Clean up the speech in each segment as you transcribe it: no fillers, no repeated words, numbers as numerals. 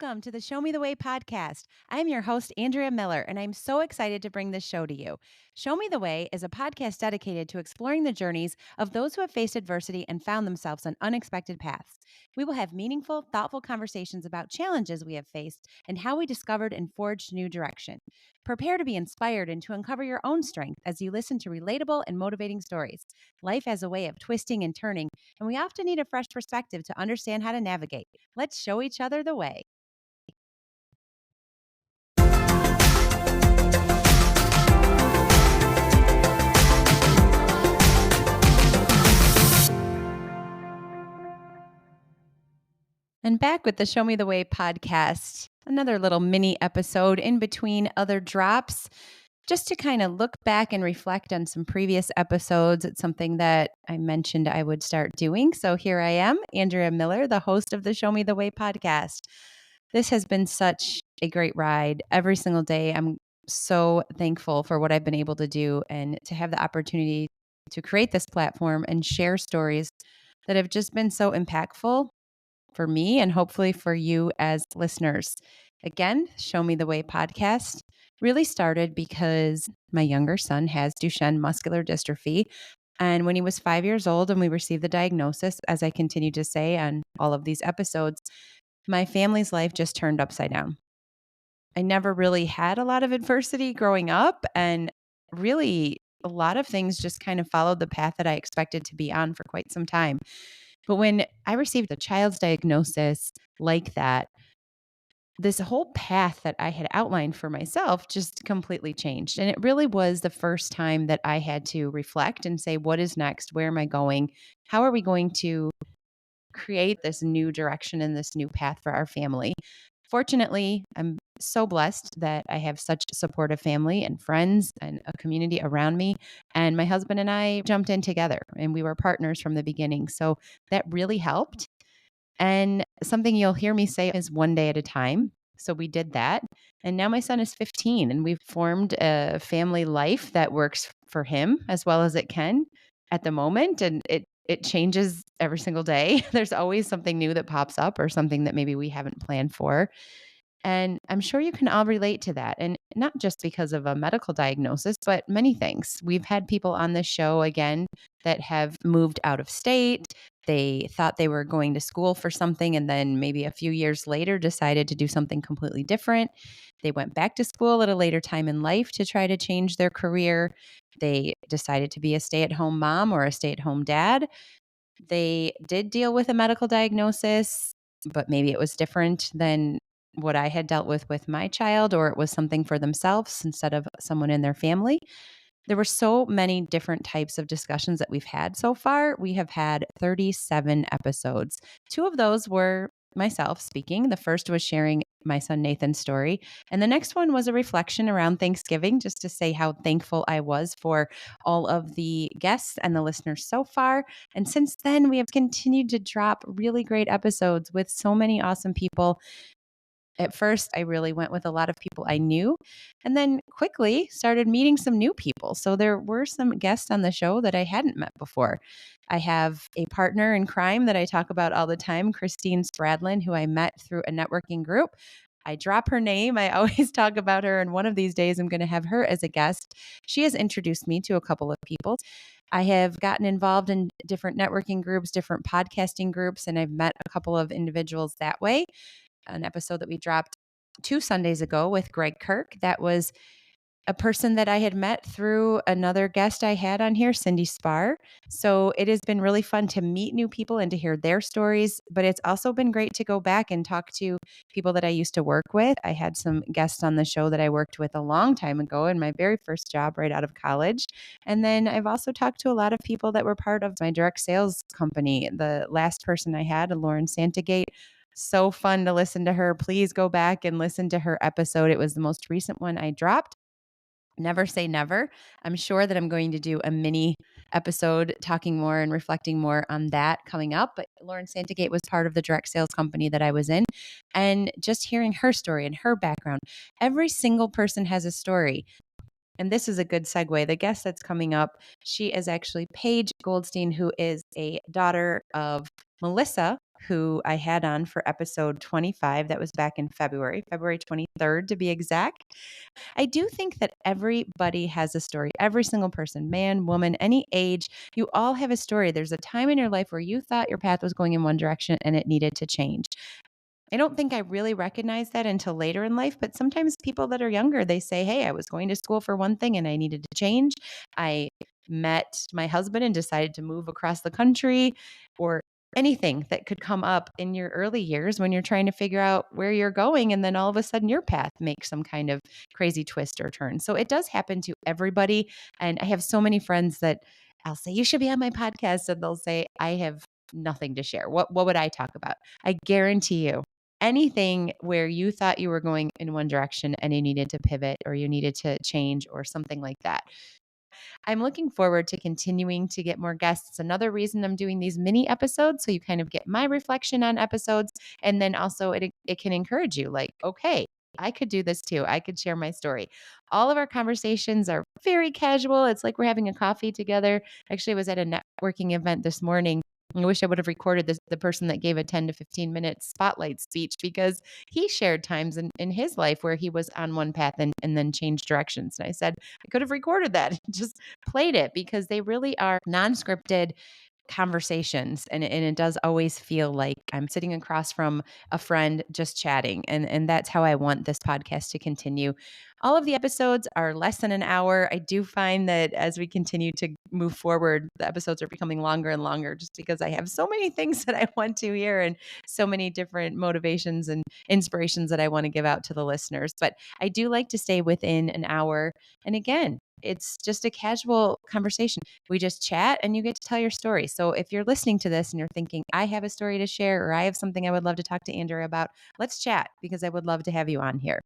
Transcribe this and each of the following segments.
Welcome to the Show Me the Way podcast. I am your host, Andrea Miller, and I'm so excited to bring this show to you. Show Me the Way is a podcast dedicated to exploring the journeys of those who have faced adversity and found themselves on unexpected paths. We will have meaningful, thoughtful conversations about challenges we have faced and how we discovered and forged new direction. Prepare to be inspired and to uncover your own strength as you listen to relatable and motivating stories. Life has a way of twisting and turning, and we often need a fresh perspective to understand how to navigate. Let's show each other the way. And back with the Show Me the Way podcast, another little mini episode in between other drops, just to kind of look back and reflect on some previous episodes. It's something that I mentioned I would start doing. So here I am, Andrea Miller, the host of the Show Me the Way podcast. This has been such a great ride every single day. I'm so thankful for what I've been able to do and to have the opportunity to create this platform and share stories that have just been so impactful for me and hopefully for you as listeners. Again, Show Me the Way podcast really started because my younger son has Duchenne muscular dystrophy. And when he was 5 years old and we received the diagnosis, as I continue to say on all of these episodes, my family's life just turned upside down. I never really had a lot of adversity growing up, and really a lot of things just kind of followed the path that I expected to be on for quite some time. But when I received a child's diagnosis like that, this whole path that I had outlined for myself just completely changed. And it really was the first time that I had to reflect and say, what is next? Where am I going? How are we going to create this new direction and this new path for our family? Fortunately, I'm so blessed that I have such a supportive family and friends and a community around me. And my husband and I jumped in together and we were partners from the beginning. So that really helped. And something you'll hear me say is one day at a time. So we did that. And now my son is 15 and we've formed a family life that works for him as well as it can at the moment. And it changes every single day. There's always something new that pops up or something that maybe we haven't planned for. And I'm sure you can all relate to that. And not just because of a medical diagnosis, but many things. We've had people on this show again that have moved out of state. They thought they were going to school for something and then maybe a few years later decided to do something completely different. They went back to school at a later time in life to try to change their career. They decided to be a stay-at-home mom or a stay-at-home dad. They did deal with a medical diagnosis, but maybe it was different than what I had dealt with my child, or it was something for themselves instead of someone in their family. There were so many different types of discussions that we've had so far. We have had 37 episodes. Two of those were myself speaking. The first was sharing my son Nathan's story. And the next one was a reflection around Thanksgiving, just to say how thankful I was for all of the guests and the listeners so far. And since then, we have continued to drop really great episodes with so many awesome people. At first, I really went with a lot of people I knew and then quickly started meeting some new people. So there were some guests on the show that I hadn't met before. I have a partner in crime that I talk about all the time, Christine Spradlin, who I met through a networking group. I drop her name. I always talk about her, and one of these days I'm going to have her as a guest. She has introduced me to a couple of people. I have gotten involved in different networking groups, different podcasting groups, and I've met a couple of individuals that way. An episode that we dropped 2 Sundays ago with Greg Kirk. That was a person that I had met through another guest I had on here, Cindy Spar. So it has been really fun to meet new people and to hear their stories, but it's also been great to go back and talk to people that I used to work with. I had some guests on the show that I worked with a long time ago in my very first job right out of college. And then I've also talked to a lot of people that were part of my direct sales company. The last person I had, Lauren Santagate, so fun to listen to her. Please go back and listen to her episode. It was the most recent one I dropped. Never say never. I'm sure that I'm going to do a mini episode talking more and reflecting more on that coming up. But Lauren Santagate was part of the direct sales company that I was in. And just hearing her story and her background, every single person has a story. And this is a good segue. The guest that's coming up, she is actually Paige Goldstein, who is a daughter of Melissa who I had on for episode 25. That was back in February 23rd to be exact. I do think that everybody has a story. Every single person, man, woman, any age, you all have a story. There's a time in your life where you thought your path was going in one direction and it needed to change. I don't think I really recognized that until later in life, but sometimes people that are younger, they say, "Hey, I was going to school for one thing and I needed to change. I met my husband and decided to move across the country," or anything that could come up in your early years when you're trying to figure out where you're going. And then all of a sudden, your path makes some kind of crazy twist or turn. So it does happen to everybody. And I have so many friends that I'll say, "You should be on my podcast." And they'll say, "I have nothing to share. What would I talk about?" I guarantee you, anything where you thought you were going in one direction and you needed to pivot or you needed to change or something like that. I'm looking forward to continuing to get more guests. Another reason I'm doing these mini episodes, so you kind of get my reflection on episodes. And then also it can encourage you like, okay, I could do this too. I could share my story. All of our conversations are very casual. It's like we're having a coffee together. Actually, I was at a networking event this morning. I wish I would have recorded this, the person that gave a 10 to 15 minute spotlight speech, because he shared times in his life where he was on one path and then changed directions. And I said, I could have recorded that, just played it, because they really are non-scripted conversations, and it does always feel like I'm sitting across from a friend just chatting, and that's how I want this podcast to continue. All of the episodes are less than an hour. I do find that as we continue to move forward, the episodes are becoming longer and longer just because I have so many things that I want to hear and so many different motivations and inspirations that I want to give out to the listeners. But I do like to stay within an hour. And again, it's just a casual conversation. We just chat and you get to tell your story. So if you're listening to this and you're thinking, I have a story to share or I have something I would love to talk to Andrew about, let's chat, because I would love to have you on here.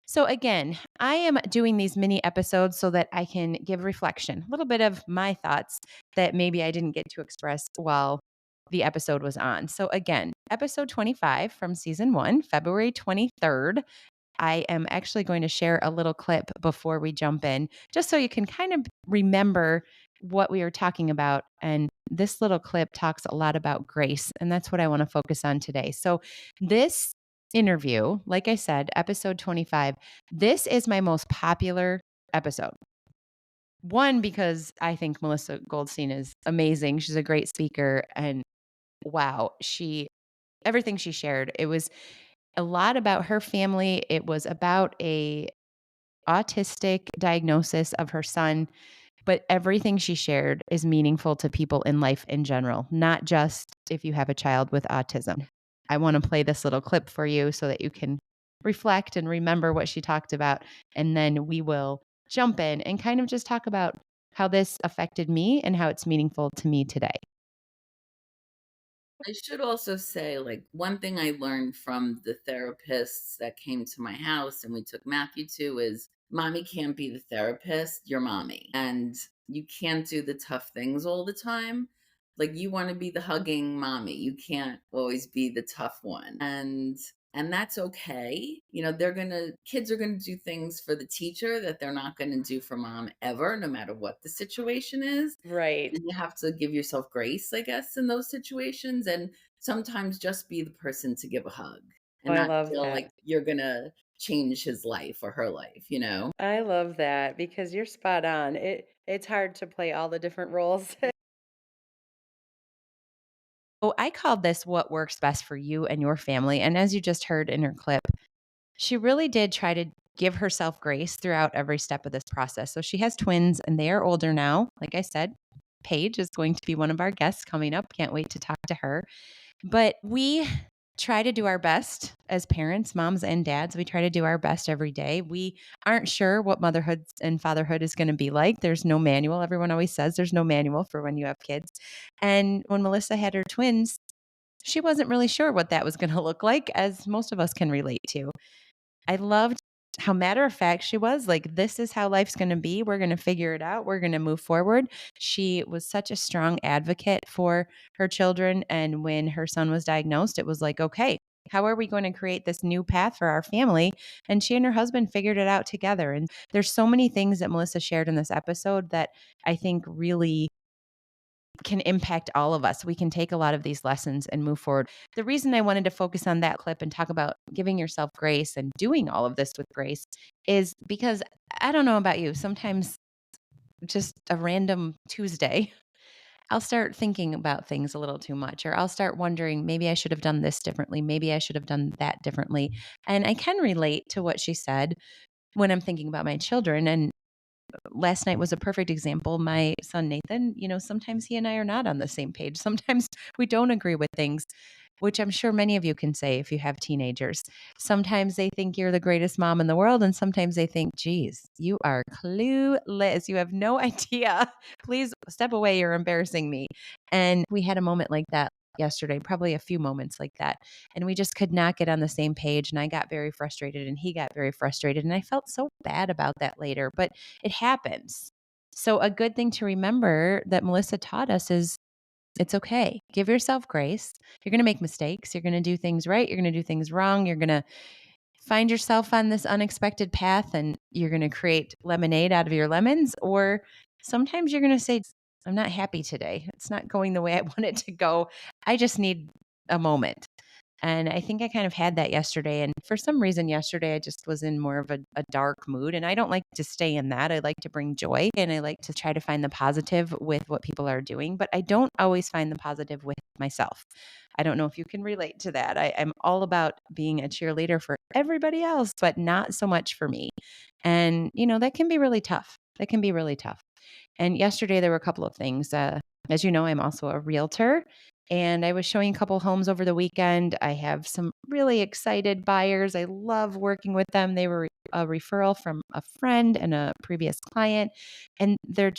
So again, I am doing these mini episodes so that I can give reflection, a little bit of my thoughts that maybe I didn't get to express while the episode was on. So again, episode 25 from season 1, February 23rd. I am actually going to share a little clip before we jump in, just so you can kind of remember what we are talking about. And this little clip talks a lot about grace, and that's what I want to focus on today. So, this interview, like I said, episode 25, this is my most popular episode. One, because I think Melissa Goldstein is amazing. She's a great speaker. And wow, everything she shared, it was a lot about her family. It was about a autistic diagnosis of her son, but everything she shared is meaningful to people in life in general, not just if you have a child with autism. I want to play this little clip for you so that you can reflect and remember what she talked about, and then we will jump in and kind of just talk about how this affected me and how it's meaningful to me today. I should also say, like, one thing I learned from the therapists that came to my house and we took Matthew to is mommy can't be the therapist, you're mommy. And you can't do the tough things all the time. Like, you want to be the hugging mommy. You can't always be the tough one. And that's okay. You know, kids are going to do things for the teacher that they're not going to do for mom ever, no matter what the situation is. Right. And you have to give yourself grace, I guess, in those situations. And sometimes just be the person to give a hug Oh, and I not love feel that. like you're going to change his life or her life, you know? I love that because you're spot on. It's hard to play all the different roles. Oh, I called this what works best for you and your family. And as you just heard in her clip, she really did try to give herself grace throughout every step of this process. So she has twins and they are older now. Like I said, Paige is going to be one of our guests coming up. Can't wait to talk to her. But we try to do our best as parents, moms and dads. We try to do our best every day. We aren't sure what motherhood and fatherhood is going to be like. There's no manual. Everyone always says there's no manual for when you have kids. And when Melissa had her twins, she wasn't really sure what that was going to look like, as most of us can relate to. I loved how matter of fact she was, like, this is how life's going to be. We're going to figure it out. We're going to move forward. She was such a strong advocate for her children. And when her son was diagnosed, it was like, okay, how are we going to create this new path for our family? And she and her husband figured it out together. And there's so many things that Melissa shared in this episode that I think really can impact all of us. We can take a lot of these lessons and move forward. The reason I wanted to focus on that clip and talk about giving yourself grace and doing all of this with grace is because I don't know about you, sometimes just a random Tuesday, I'll start thinking about things a little too much, or I'll start wondering, maybe I should have done this differently. Maybe I should have done that differently. And I can relate to what she said when I'm thinking about my children. And last night was a perfect example. My son Nathan, sometimes he and I are not on the same page. Sometimes we don't agree with things, which I'm sure many of you can say if you have teenagers. Sometimes they think you're the greatest mom in the world, and sometimes they think, geez, you are clueless. You have no idea. Please step away. You're embarrassing me. And we had a moment like that yesterday, probably a few moments like that. And we just could not get on the same page. And I got very frustrated, and he got very frustrated. And I felt so bad about that later, but it happens. So, a good thing to remember that Melissa taught us is it's okay. Give yourself grace. You're going to make mistakes. You're going to do things right. You're going to do things wrong. You're going to find yourself on this unexpected path, and you're going to create lemonade out of your lemons. Or sometimes you're going to say, I'm not happy today. It's not going the way I want it to go. I just need a moment. And I think I kind of had that yesterday. And for some reason, yesterday, I just was in more of a dark mood. And I don't like to stay in that. I like to bring joy, and I like to try to find the positive with what people are doing. But I don't always find the positive with myself. I don't know if you can relate to that. I'm all about being a cheerleader for everybody else, but not so much for me. And, that can be really tough. That can be really tough. And yesterday, there were a couple of things. As you know, I'm also a realtor, and I was showing a couple homes over the weekend. I have some really excited buyers. I love working with them. They were a referral from a friend and a previous client, and they're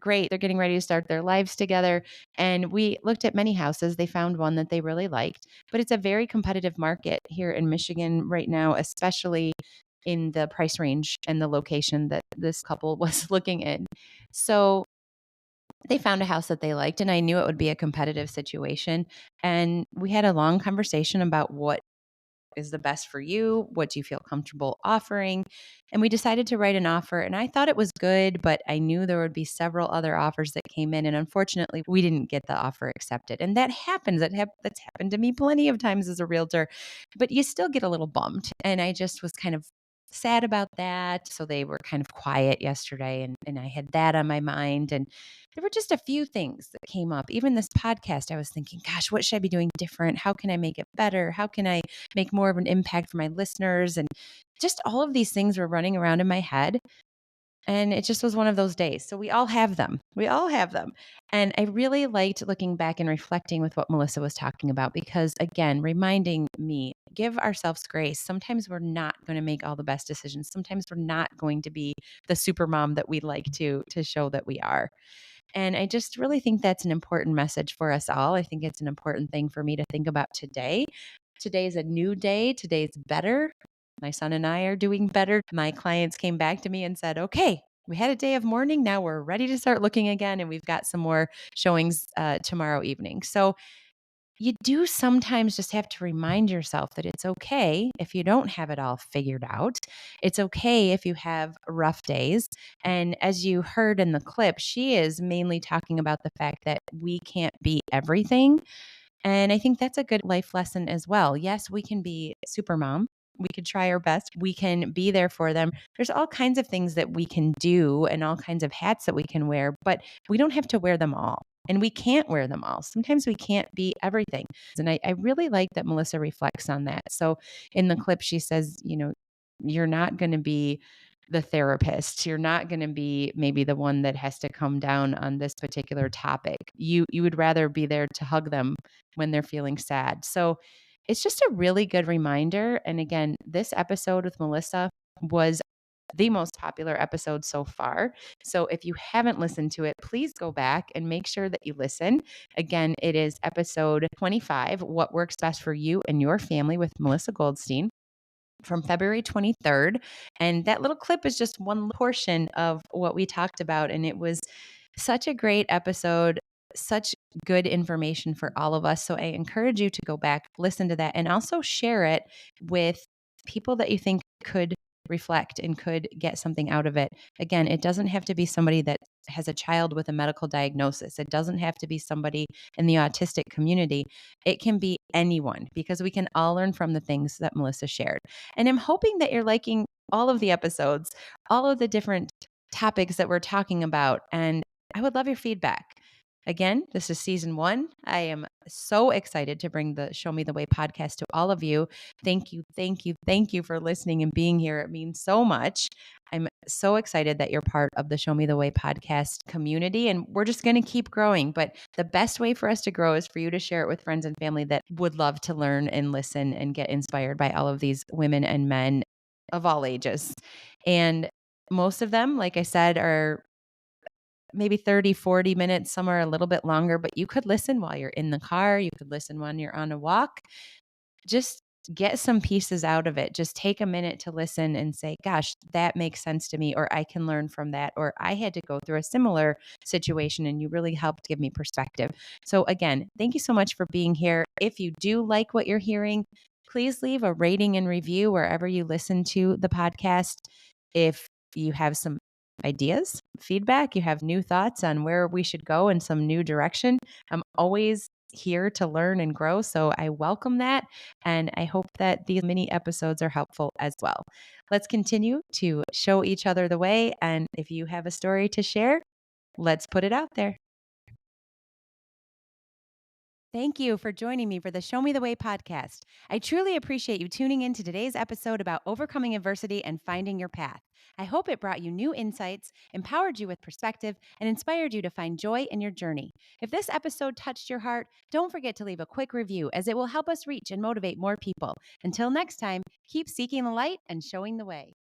great. They're getting ready to start their lives together. And we looked at many houses. They found one that they really liked, but it's a very competitive market here in Michigan right now, especially in the price range and the location that this couple was looking in. So they found a house that they liked, and I knew it would be a competitive situation. And we had a long conversation about what is the best for you? What do you feel comfortable offering? And we decided to write an offer. And I thought it was good, but I knew there would be several other offers that came in. And unfortunately, we didn't get the offer accepted. And that happens. That's happened to me plenty of times as a realtor, but you still get a little bummed. And I just was kind of sad about that. So they were kind of quiet yesterday, and I had that on my mind. And there were just a few things that came up. Even this podcast, I was thinking, gosh, what should I be doing different? How can I make it better? How can I make more of an impact for my listeners? And just all of these things were running around in my head. And it just was one of those days. So we all have them. We all have them. And I really liked looking back and reflecting with what Melissa was talking about, because again, reminding me, give ourselves grace. Sometimes we're not going to make all the best decisions. Sometimes we're not going to be the super mom that we'd like to show that we are. And I just really think that's an important message for us all. I think it's an important thing for me to think about today. Today is a new day. Today's better. My son and I are doing better. My clients came back to me and said, okay, we had a day of mourning. Now we're ready to start looking again. And we've got some more showings tomorrow evening. So you do sometimes just have to remind yourself that it's okay if you don't have it all figured out. It's okay if you have rough days. And as you heard in the clip, she is mainly talking about the fact that we can't be everything. And I think that's a good life lesson as well. Yes, we can be super mom. We can try our best. We can be there for them. There's all kinds of things that we can do and all kinds of hats that we can wear, but we don't have to wear them all. And we can't wear them all. Sometimes we can't be everything. And I really like that Melissa reflects on that. So in the clip, she says, you're not going to be the therapist. You're not going to be maybe the one that has to come down on this particular topic. You would rather be there to hug them when they're feeling sad. So it's just a really good reminder. And again, this episode with Melissa was the most popular episode so far. So if you haven't listened to it, please go back and make sure that you listen. Again, it is episode 25, What Works Best for You and Your Family with Melissa Goldstein from February 23rd. And that little clip is just one portion of what we talked about. And it was such a great episode, such good information for all of us. So I encourage you to go back, listen to that, and also share it with people that you think could reflect and could get something out of it. Again, it doesn't have to be somebody that has a child with a medical diagnosis. It doesn't have to be somebody in the autistic community. It can be anyone because we can all learn from the things that Melissa shared. And I'm hoping that you're liking all of the episodes, all of the different topics that we're talking about. And I would love your feedback. Again, this is season 1. I am so excited to bring the Show Me the Way podcast to all of you. Thank you, thank you, thank you for listening and being here. It means so much. I'm so excited that you're part of the Show Me the Way podcast community, and we're just going to keep growing. But the best way for us to grow is for you to share it with friends and family that would love to learn and listen and get inspired by all of these women and men of all ages. And most of them, like I said, are maybe 30, 40 minutes. Some are a little bit longer, but you could listen while you're in the car. You could listen when you're on a walk. Just get some pieces out of it. Just take a minute to listen and say, gosh, that makes sense to me, or I can learn from that, or I had to go through a similar situation and you really helped give me perspective. So again, thank you so much for being here. If you do like what you're hearing, please leave a rating and review wherever you listen to the podcast. If you have some ideas, feedback, you have new thoughts on where we should go in some new direction, I'm always here to learn and grow. So I welcome that. And I hope that these mini episodes are helpful as well. Let's continue to show each other the way. And if you have a story to share, let's put it out there. Thank you for joining me for the Show Me the Way podcast. I truly appreciate you tuning in to today's episode about overcoming adversity and finding your path. I hope it brought you new insights, empowered you with perspective, and inspired you to find joy in your journey. If this episode touched your heart, don't forget to leave a quick review as it will help us reach and motivate more people. Until next time, keep seeking the light and showing the way.